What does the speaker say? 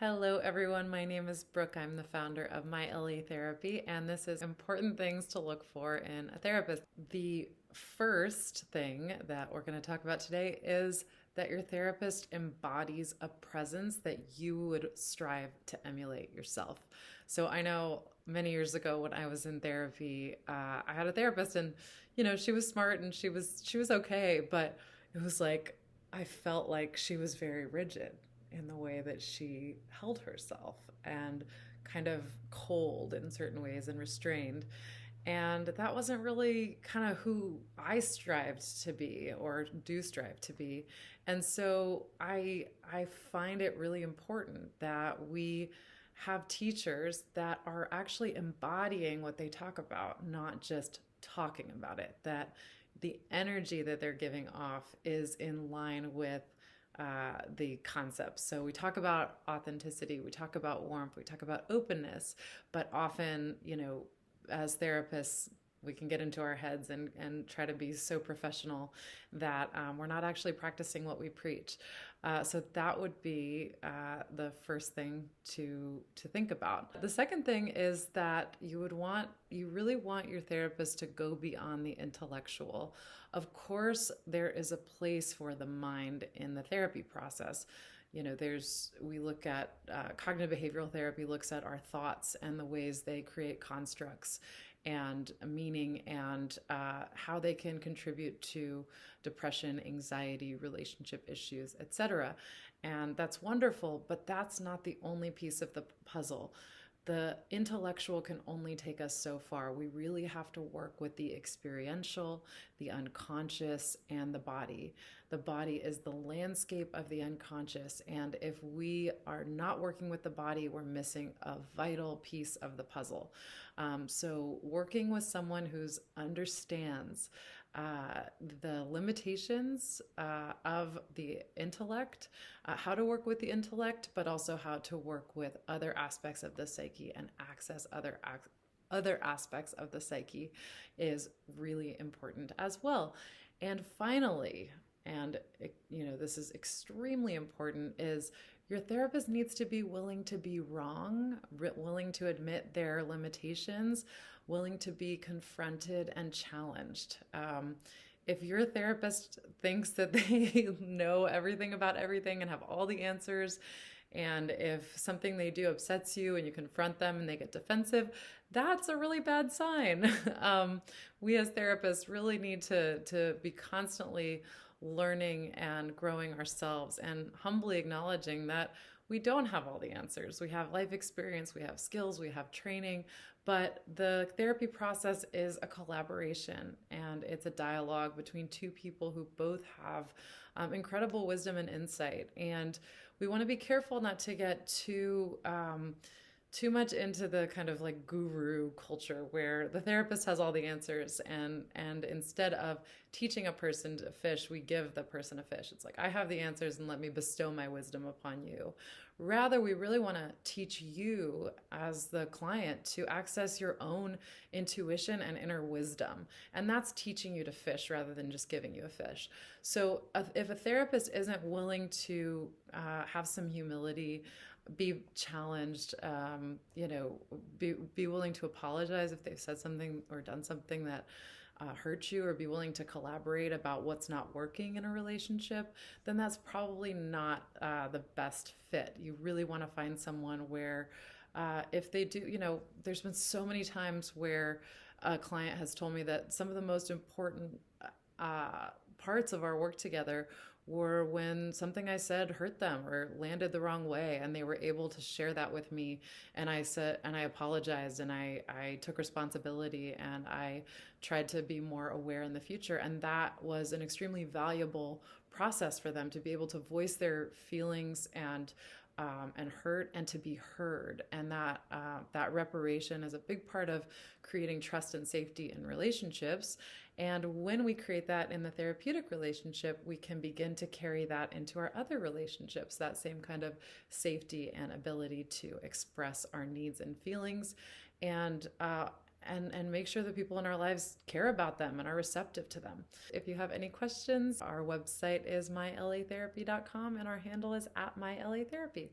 Hello, everyone. My name is Brooke. I'm the founder of My LA Therapy, and this is important things to look for in a therapist. The first thing that we're going to talk about today is that your therapist embodies a presence that you would strive to emulate yourself. So I know many years ago when I was in therapy, I had a therapist, and she was smart and she was okay, but it was like I felt like she was very rigid in the way that she held herself and kind of cold in certain ways and restrained. And that wasn't really kind of who I strived to be or do strive to be. And so I find it really important that we have teachers that are actually embodying what they talk about, not just talking about it. That the energy that they're giving off is in line with the concepts. So we talk about authenticity, we talk about warmth, we talk about openness, but often, as therapists, we can get into our heads and try to be so professional that we're not actually practicing what we preach. So that would be the first thing to think about. The second thing is that you really want your therapist to go beyond the intellectual. Of course, there is a place for the mind in the therapy process. We look at cognitive behavioral therapy looks at our thoughts and the ways they create constructs and meaning and how they can contribute to depression, anxiety, relationship issues, etc. And that's wonderful, but that's not the only piece of the puzzle. The intellectual can only take us so far. We really have to work with the experiential, the unconscious, and the body. The body is the landscape of the unconscious, and if we are not working with the body, we're missing a vital piece of the puzzle. So working with someone who understands the limitations of the intellect, how to work with the intellect, but also how to work with other aspects of the psyche and access other aspects of the psyche is really important as well. And finally, this is extremely important, is your therapist needs to be willing to be wrong, willing to admit their limitations, willing to be confronted and challenged. If your therapist thinks that they know everything about everything and have all the answers, and if something they do upsets you and you confront them and they get defensive, that's a really bad sign. We as therapists really need to be constantly learning and growing ourselves and humbly acknowledging that we don't have all the answers. We have life experience, we have skills, we have training, but the therapy process is a collaboration and it's a dialogue between two people who both have incredible wisdom and insight. And we want to be careful not to get too much into the kind of like guru culture where the therapist has all the answers, and instead of teaching a person to fish, we give the person a fish. It's like, I have the answers and let me bestow my wisdom upon you. Rather, we really want to teach you as the client to access your own intuition and inner wisdom. And that's teaching you to fish rather than just giving you a fish. So if a therapist isn't willing to have some humility, be challenged, be willing to apologize if they've said something or done something that hurt you, or be willing to collaborate about what's not working in a relationship, then that's probably not the best fit. You really want to find someone where if they do, there's been so many times where a client has told me that some of the most important parts of our work together were when something I said hurt them or landed the wrong way, and they were able to share that with me. And I apologized, and I took responsibility, and I tried to be more aware in the future. And that was an extremely valuable process for them to be able to voice their feelings and hurt, and to be heard. And that reparation is a big part of creating trust and safety in relationships. And when we create that in the therapeutic relationship, we can begin to carry that into our other relationships, that same kind of safety and ability to express our needs and feelings, and make sure that people in our lives care about them and are receptive to them. If you have any questions, our website is mylatherapy.com and our handle is @mylatherapy.